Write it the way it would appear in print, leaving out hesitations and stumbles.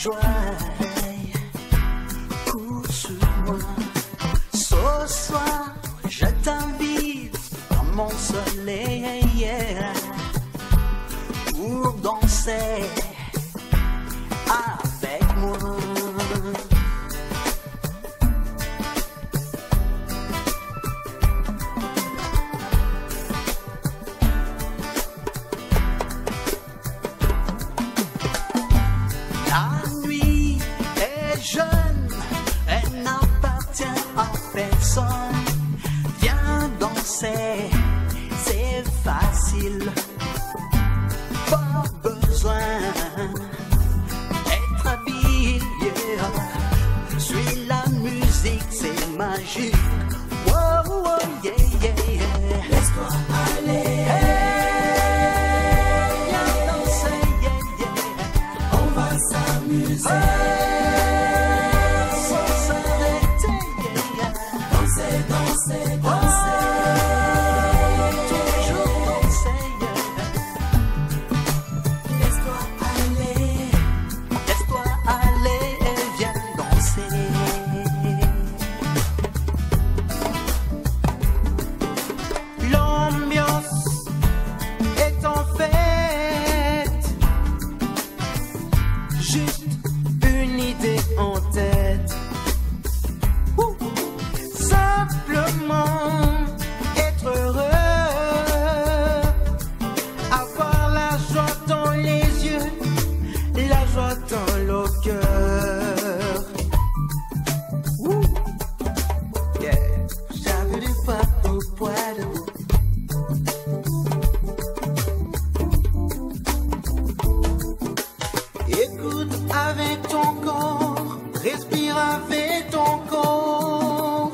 joie, cours sur moi. Ce soir, je t'invite dans mon soleil pour danser avec moi. La nuit est jeune, elle n'appartient à personne. Viens danser, c'est facile. Pas besoin d'être habillé. Suis la musique, c'est magique. Wow, wow, yeah, yeah, yeah. Laisse-toi aller. Sans s'arrêter, danser, danser, danser, toujours danser. Laisse-toi aller et viens danser. L'ambiance est en fête, juste une idée en tête. Simplement être heureux, avoir la joie dans les yeux, la joie dans le cœur. Yeah. J'avais du pas au poids de écoute avec ton corps, respire avec ton corps.